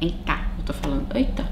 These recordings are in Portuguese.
Vem cá, eu tô falando. Eita.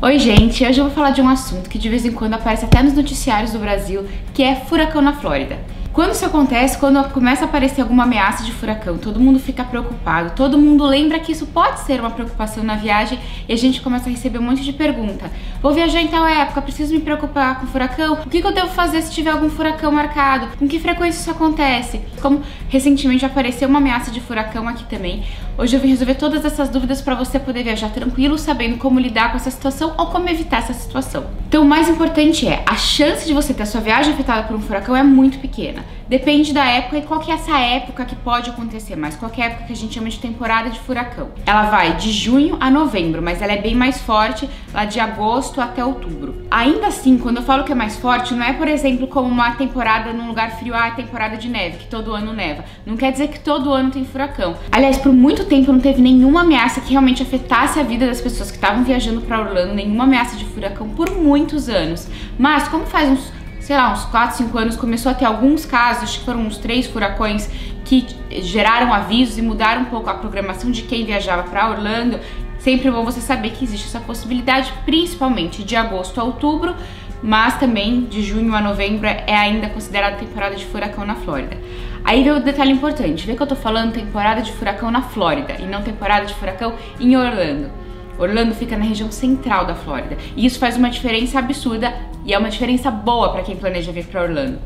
Oi gente, hoje eu vou falar de um assunto que de vez em quando aparece até nos noticiários do Brasil, que é furacão na Flórida. Quando isso acontece, quando começa a aparecer alguma ameaça de furacão, todo mundo fica preocupado, todo mundo lembra que isso pode ser uma preocupação na viagem e a gente começa a receber um monte de pergunta. Vou viajar em tal época, preciso me preocupar com furacão? O que eu devo fazer se tiver algum furacão marcado? Com que frequência isso acontece? Como recentemente apareceu uma ameaça de furacão aqui também, hoje eu vim resolver todas essas dúvidas para você poder viajar tranquilo, sabendo como lidar com essa situação ou como evitar essa situação. Então o mais importante é, a chance de você ter a sua viagem afetada por um furacão é muito pequena. Depende da época e qual que é essa época que pode acontecer, mas qual que é a época que a gente chama de temporada de furacão. Ela vai de junho a novembro, mas ela é bem mais forte lá de agosto até outubro. Ainda assim, quando eu falo que é mais forte, não é, por exemplo, como uma temporada num lugar frio, a temporada de neve, que todo ano neva. Não quer dizer que todo ano tem furacão. Aliás, por muito tempo não teve nenhuma ameaça que realmente afetasse a vida das pessoas que estavam viajando para Orlando, nenhuma ameaça de furacão por muitos anos. Mas como faz uns 4, 5 anos, começou a ter alguns casos, acho que foram uns 3 furacões que geraram avisos e mudaram um pouco a programação de quem viajava para Orlando. Sempre é bom você saber que existe essa possibilidade, principalmente de agosto a outubro, mas também de junho a novembro é ainda considerada temporada de furacão na Flórida. Aí vem o detalhe importante, vê que eu tô falando temporada de furacão na Flórida e não temporada de furacão em Orlando. Orlando fica na região central da Flórida e isso faz uma diferença absurda e é uma diferença boa para quem planeja vir para Orlando.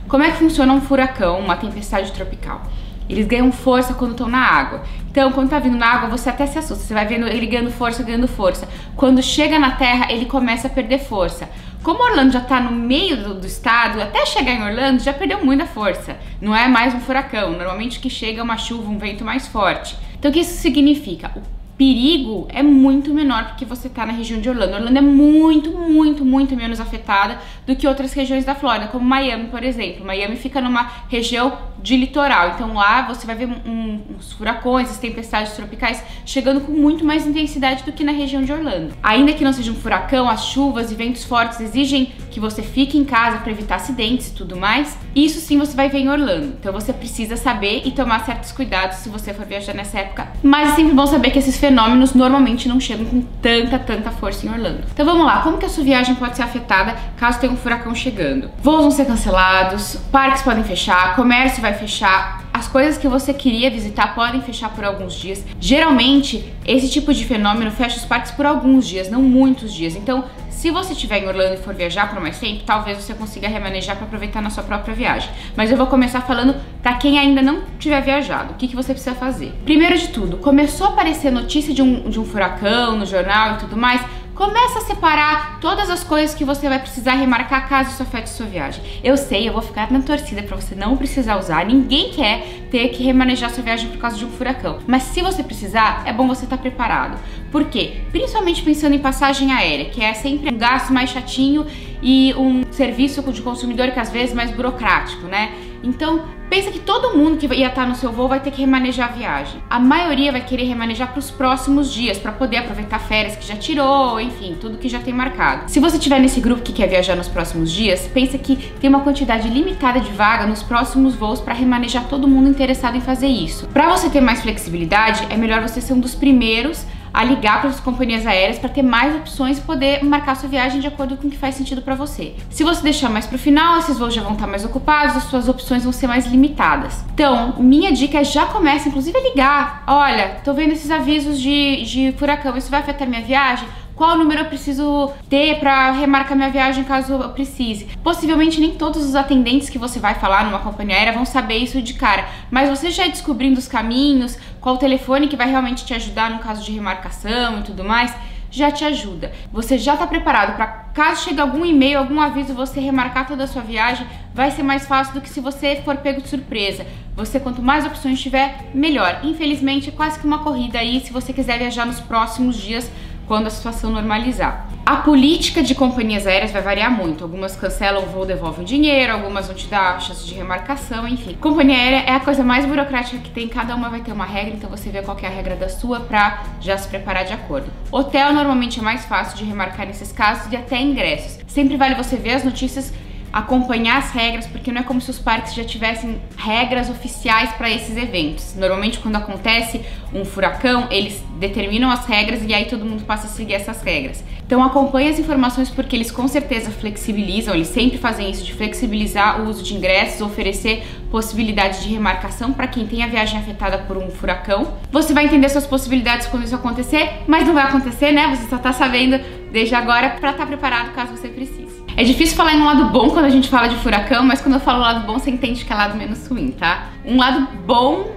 Como é que funciona um furacão, uma tempestade tropical? Eles ganham força quando estão na água. Então, quando tá vindo na água, você até se assusta. Você vai vendo ele ganhando força, ganhando força. Quando chega na terra, ele começa a perder força. Como Orlando já tá no meio do estado, até chegar em Orlando já perdeu muita força. Não é mais um furacão. Normalmente o que chega é uma chuva, um vento mais forte. Então, o que isso significa? Perigo é muito menor porque você tá na região de Orlando. Orlando é muito menos afetada do que outras regiões da Flórida, como Miami, por exemplo. Miami fica numa região de litoral, então lá você vai ver uns furacões, as tempestades tropicais chegando com muito mais intensidade do que na região de Orlando. Ainda que não seja um furacão, as chuvas e ventos fortes exigem que você fique em casa para evitar acidentes e tudo mais. Isso sim você vai ver em Orlando. Então você precisa saber e tomar certos cuidados se você for viajar nessa época. Mas é sempre bom saber que esses fenômenos normalmente não chegam com tanta força em Orlando. Então vamos lá, como que a sua viagem pode ser afetada caso tenha um furacão chegando? Voos vão ser cancelados, parques podem fechar, comércio vai fechar, as coisas que você queria visitar podem fechar por alguns dias. Geralmente, esse tipo de fenômeno fecha os parques por alguns dias, não muitos dias. Então, se você estiver em Orlando e for viajar por mais tempo, talvez você consiga remanejar para aproveitar na sua própria viagem. Mas eu vou começar falando para quem ainda não tiver viajado. O que você precisa fazer? Primeiro de tudo, começou a aparecer notícia de um furacão no jornal e tudo mais, começa a separar todas as coisas que você vai precisar remarcar caso isso afete sua viagem. Eu sei, eu vou ficar na torcida para você não precisar usar. Ninguém quer ter que remanejar sua viagem por causa de um furacão. Mas se você precisar, é bom você estar preparado. Por quê? Principalmente pensando em passagem aérea, que é sempre um gasto mais chatinho e um serviço de consumidor que às vezes é mais burocrático, né? Então, pensa que todo mundo que ia estar no seu voo vai ter que remanejar a viagem. A maioria vai querer remanejar para os próximos dias, para poder aproveitar férias que já tirou, enfim, tudo que já tem marcado. Se você estiver nesse grupo que quer viajar nos próximos dias, pensa que tem uma quantidade limitada de vaga nos próximos voos para remanejar todo mundo interessado em fazer isso. Para você ter mais flexibilidade, é melhor você ser um dos primeiros a ligar para as companhias aéreas para ter mais opções e poder marcar sua viagem de acordo com o que faz sentido para você. Se você deixar mais para o final, esses voos já vão estar mais ocupados, as suas opções vão ser mais limitadas. Então, minha dica é já começa, inclusive, a ligar. Olha, tô vendo esses avisos de furacão, isso vai afetar minha viagem? Qual número eu preciso ter para remarcar minha viagem caso eu precise? Possivelmente nem todos os atendentes que você vai falar numa companhia aérea vão saber isso de cara, mas você já descobrindo os caminhos, qual o telefone que vai realmente te ajudar no caso de remarcação e tudo mais, já te ajuda. Você já está preparado para caso chegue algum e-mail, algum aviso, você remarcar toda a sua viagem, vai ser mais fácil do que se você for pego de surpresa. Você, quanto mais opções tiver, melhor. Infelizmente, é quase que uma corrida aí se você quiser viajar nos próximos dias, quando a situação normalizar. A política de companhias aéreas vai variar muito. Algumas cancelam o voo, devolvem dinheiro, algumas vão te dar chance de remarcação, enfim. Companhia aérea é a coisa mais burocrática que tem, cada uma vai ter uma regra, então você vê qual que é a regra da sua pra já se preparar de acordo. Hotel normalmente é mais fácil de remarcar nesses casos e até ingressos. Sempre vale você ver as notícias acompanhar as regras, porque não é como se os parques já tivessem regras oficiais para esses eventos. Normalmente quando acontece um furacão, eles determinam as regras e aí todo mundo passa a seguir essas regras. Então acompanhe as informações, porque eles com certeza flexibilizam, eles sempre fazem isso de flexibilizar o uso de ingressos, oferecer possibilidade de remarcação para quem tem a viagem afetada por um furacão. Você vai entender suas possibilidades quando isso acontecer, mas não vai acontecer, né? Você só tá sabendo desde agora para estar preparado caso você precise. É difícil falar em um lado bom quando a gente fala de furacão, mas quando eu falo lado bom, você entende que é lado menos ruim, tá? Um lado bom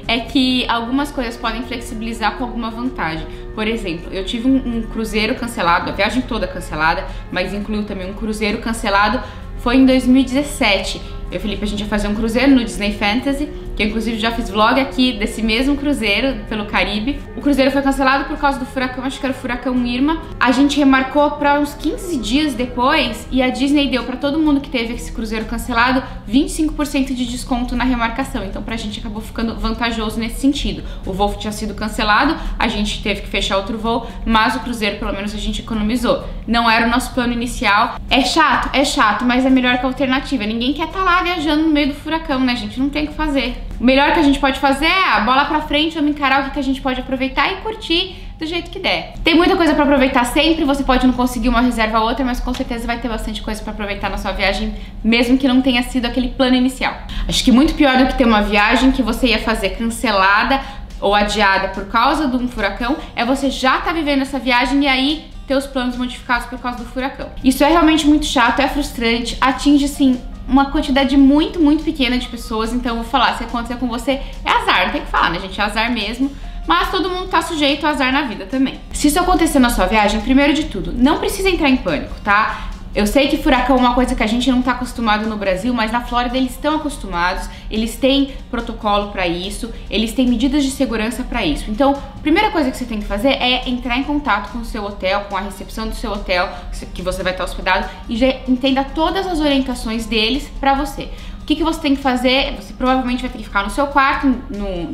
é que algumas coisas podem flexibilizar com alguma vantagem. Por exemplo, eu tive um cruzeiro cancelado, a viagem toda cancelada, mas incluiu também um cruzeiro cancelado, foi em 2017. Eu e o Felipe, a gente ia fazer um cruzeiro no Disney Fantasy, que eu inclusive já fiz vlog aqui desse mesmo cruzeiro pelo Caribe. O cruzeiro foi cancelado por causa do furacão, acho que era o furacão Irma. A gente remarcou para uns 15 dias depois e a Disney deu para todo mundo que teve esse cruzeiro cancelado 25% de desconto na remarcação. Então pra gente acabou ficando vantajoso nesse sentido. O voo tinha sido cancelado, a gente teve que fechar outro voo, mas o cruzeiro pelo menos a gente economizou. Não era o nosso plano inicial. É chato, mas é melhor que a alternativa. Ninguém quer estar lá viajando no meio do furacão, né, gente? Não tem o que fazer. O melhor que a gente pode fazer é a bola pra frente, vamos encarar o que a gente pode aproveitar e curtir do jeito que der. Tem muita coisa pra aproveitar sempre, você pode não conseguir uma reserva ou outra, mas com certeza vai ter bastante coisa pra aproveitar na sua viagem, mesmo que não tenha sido aquele plano inicial. Acho que muito pior do que ter uma viagem que você ia fazer cancelada ou adiada por causa de um furacão, é você já tá vivendo essa viagem e aí ter os planos modificados por causa do furacão. Isso é realmente muito chato, é frustrante, atinge, assim, uma quantidade muito pequena de pessoas. Então eu vou falar, se acontecer com você, é azar, não tem que falar, né, gente? É azar mesmo, mas todo mundo tá sujeito a azar na vida também. Se isso acontecer na sua viagem, primeiro de tudo, não precisa entrar em pânico, tá? Eu sei que furacão é uma coisa que a gente não tá acostumado no Brasil, mas na Flórida eles estão acostumados, eles têm protocolo pra isso, eles têm medidas de segurança pra isso. Então, a primeira coisa que você tem que fazer é entrar em contato com o seu hotel, com a recepção do seu hotel que você vai estar hospedado, e já entenda todas as orientações deles pra você. O que você tem que fazer? Você provavelmente vai ter que ficar no seu quarto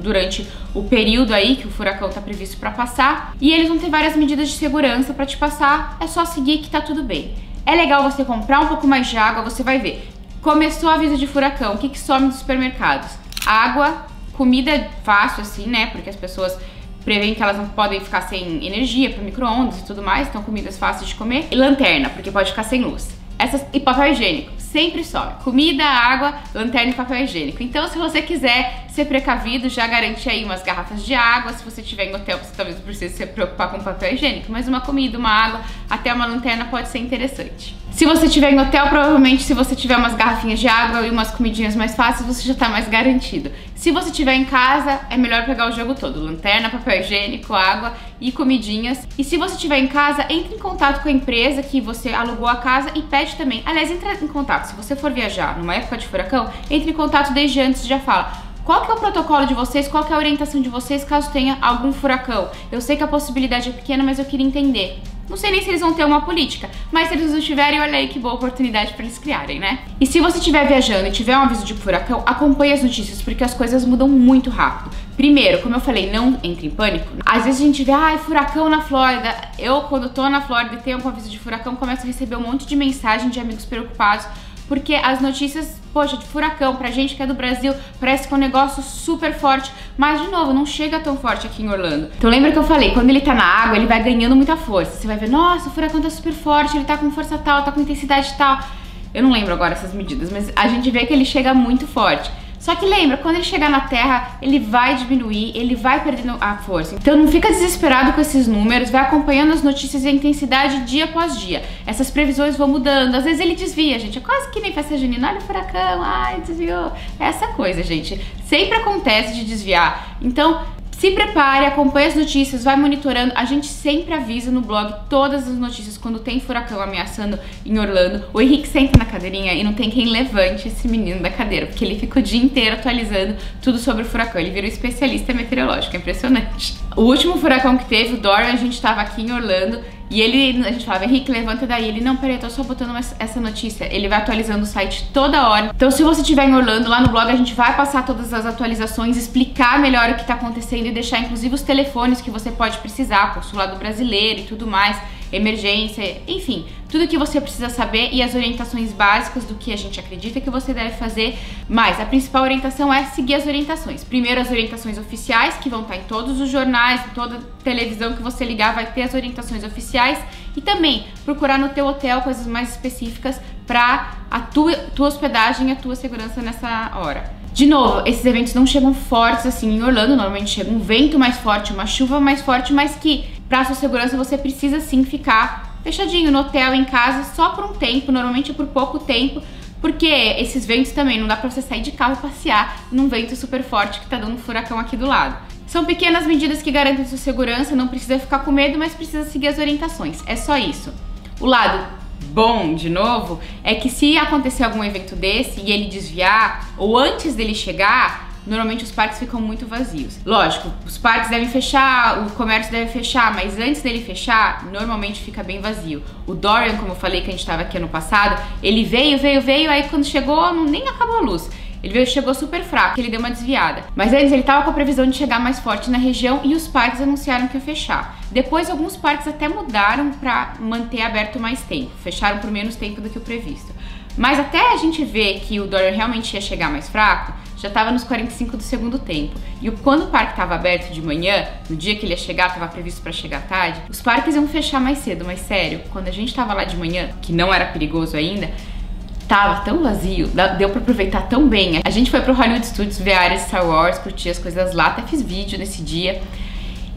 durante o período aí que o furacão tá previsto pra passar, e eles vão ter várias medidas de segurança pra te passar, é só seguir que tá tudo bem. É legal você comprar um pouco mais de água, você vai ver. Começou a aviso de furacão, o que some dos supermercados? Água, comida fácil assim, né? Porque as pessoas preveem que elas não podem ficar sem energia para micro-ondas e tudo mais, então comidas fáceis de comer. E lanterna, porque pode ficar sem luz. E papel higiênico, sempre some. Comida, água, lanterna e papel higiênico. Então, se você quiser ser precavido, já garante aí umas garrafas de água. Se você estiver em hotel, você talvez precise se preocupar com papel higiênico, mas uma comida, uma água, até uma lanterna pode ser interessante. Se você estiver em hotel, provavelmente se você tiver umas garrafinhas de água e umas comidinhas mais fáceis, você já tá mais garantido. Se você estiver em casa, é melhor pegar o jogo todo. Lanterna, papel higiênico, água e comidinhas. E se você estiver em casa, entre em contato com a empresa que você alugou a casa e pede também. Aliás, entre em contato. Se você for viajar numa época de furacão, entre em contato desde antes e já fala: qual que é o protocolo de vocês, qual que é a orientação de vocês caso tenha algum furacão? Eu sei que a possibilidade é pequena, mas eu queria entender. Não sei nem se eles vão ter uma política, mas se eles não tiverem, olha aí que boa oportunidade para eles criarem, né? E se você estiver viajando e tiver um aviso de furacão, acompanhe as notícias, porque as coisas mudam muito rápido. Primeiro, como eu falei, não entre em pânico. Às vezes a gente vê, ai, furacão na Flórida. Eu, quando tô na Flórida e tenho um aviso de furacão, começo a receber um monte de mensagem de amigos preocupados, porque as notícias, poxa, de furacão, pra gente que é do Brasil, parece que é um negócio super forte, mas de novo, não chega tão forte aqui em Orlando. Então lembra que eu falei, quando ele tá na água, ele vai ganhando muita força. Você vai ver, nossa, o furacão tá super forte, ele tá com força tal, tá com intensidade tal. Eu não lembro agora essas medidas, mas a gente vê que ele chega muito forte. Só que lembra, quando ele chegar na terra, ele vai diminuir, ele vai perdendo a força. Então não fica desesperado com esses números, vai acompanhando as notícias e a intensidade dia após dia. Essas previsões vão mudando, às vezes ele desvia, gente. É quase que nem festa junina, olha o furacão, ai, desviou. É essa coisa, gente. Sempre acontece de desviar. Então, se prepare, acompanhe as notícias, vai monitorando. A gente sempre avisa no blog todas as notícias quando tem furacão ameaçando em Orlando. O Henrique senta na cadeirinha e não tem quem levante esse menino da cadeira, porque ele fica o dia inteiro atualizando tudo sobre o furacão. Ele virou especialista meteorológico, é impressionante. O último furacão que teve, o Dorian, a gente tava aqui em Orlando e a gente falava, Henrique, levanta daí. Ele, não, peraí, eu tô só botando essa notícia. Ele vai atualizando o site toda hora. Então, se você estiver em Orlando, lá no blog a gente vai passar todas as atualizações, explicar melhor o que tá acontecendo e deixar inclusive os telefones que você pode precisar, consulado brasileiro e tudo mais. emergência, enfim, tudo que você precisa saber e as orientações básicas do que a gente acredita que você deve fazer. Mas a principal orientação é seguir as orientações. Primeiro, as orientações oficiais, que vão estar em todos os jornais, em toda televisão que você ligar vai ter as orientações oficiais, e também procurar no teu hotel coisas mais específicas para a tua hospedagem e a tua segurança nessa hora. De novo, esses eventos não chegam fortes assim em Orlando, normalmente chega um vento mais forte, uma chuva mais forte, mas que para sua segurança você precisa sim ficar fechadinho no hotel, em casa, só por um tempo, normalmente por pouco tempo, porque esses ventos também não dá pra você sair de carro e passear num vento super forte que tá dando um furacão aqui do lado. São pequenas medidas que garantem sua segurança, não precisa ficar com medo, mas precisa seguir as orientações, é só isso. O lado bom, de novo, é que se acontecer algum evento desse e ele desviar, ou antes dele chegar, normalmente os parques ficam muito vazios. Lógico, os parques devem fechar, o comércio deve fechar, mas antes dele fechar, normalmente fica bem vazio. O Dorian, como eu falei que a gente estava aqui ano passado, ele veio, aí quando chegou, nem acabou a luz. Ele chegou super fraco, ele deu uma desviada. Mas antes ele estava com a previsão de chegar mais forte na região e os parques anunciaram que ia fechar. Depois alguns parques até mudaram para manter aberto mais tempo, fecharam por menos tempo do que o previsto. Mas até a gente ver que o Dorian realmente ia chegar mais fraco, já estava nos 45 do segundo tempo. E quando o parque estava aberto de manhã, no dia que ele ia chegar, estava previsto para chegar tarde, os parques iam fechar mais cedo, mas sério, quando a gente estava lá de manhã, que não era perigoso ainda, tava tão vazio, deu pra aproveitar tão bem. A gente foi pro Hollywood Studios ver a área de Star Wars, curtir as coisas lá, até fiz vídeo nesse dia.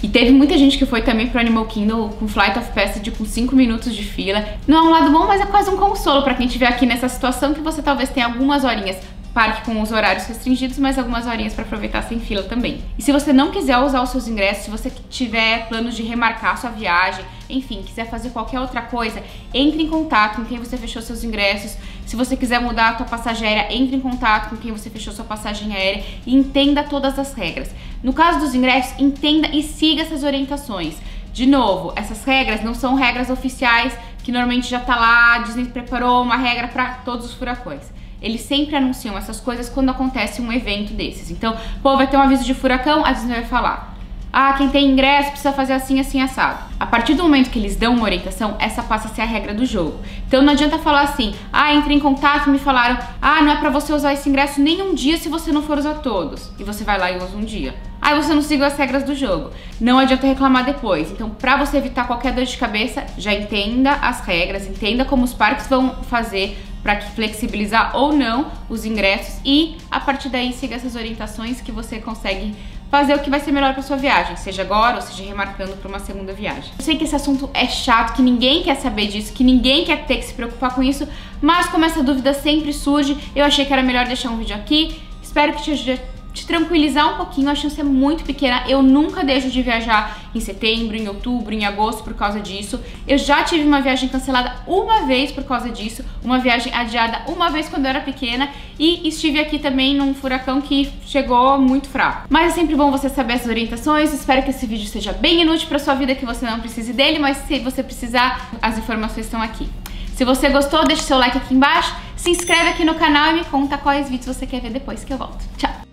E teve muita gente que foi também pro Animal Kingdom com Flight of Passage com 5 minutos de fila. Não é um lado bom, mas é quase um consolo pra quem estiver aqui nessa situação, que você talvez tenha algumas horinhas, parque com os horários restringidos, mas algumas horinhas para aproveitar sem fila também. E se você não quiser usar os seus ingressos, se você tiver planos de remarcar sua viagem, enfim, quiser fazer qualquer outra coisa, entre em contato com quem você fechou seus ingressos. Se você quiser mudar a tua passagem aérea, entre em contato com quem você fechou sua passagem aérea e entenda todas as regras. No caso dos ingressos, entenda e siga essas orientações. De novo, essas regras não são regras oficiais que normalmente já tá lá, a Disney preparou uma regra para todos os furacões. Eles sempre anunciam essas coisas quando acontece um evento desses. Então, pô, vai ter um aviso de furacão, a Disney vai falar: ah, quem tem ingresso precisa fazer assim, assim, assado. A partir do momento que eles dão uma orientação, essa passa a ser a regra do jogo. Então não adianta falar assim: ah, entrei em contato e me falaram: ah, não é pra você usar esse ingresso nem um dia se você não for usar todos. E você vai lá e usa um dia. Aí você não seguiu as regras do jogo. Não adianta reclamar depois. Então, pra você evitar qualquer dor de cabeça, já entenda as regras, entenda como os parques vão fazer para flexibilizar ou não os ingressos e a partir daí siga essas orientações que você consegue fazer o que vai ser melhor para sua viagem, seja agora ou seja remarcando para uma segunda viagem. Eu sei que esse assunto é chato, que ninguém quer saber disso, que ninguém quer ter que se preocupar com isso, mas como essa dúvida sempre surge, eu achei que era melhor deixar um vídeo aqui. Espero que te ajude a te tranquilizar um pouquinho, a chance é muito pequena. Eu nunca deixo de viajar em setembro, em outubro, em agosto por causa disso. Eu já tive uma viagem cancelada uma vez por causa disso, uma viagem adiada uma vez quando eu era pequena, e estive aqui também num furacão que chegou muito fraco. Mas é sempre bom você saber essas orientações. Espero que esse vídeo seja bem inútil para sua vida, que você não precise dele, mas se você precisar, as informações estão aqui. Se você gostou, deixa seu like aqui embaixo, se inscreve aqui no canal e me conta quais vídeos você quer ver depois que eu volto. Tchau!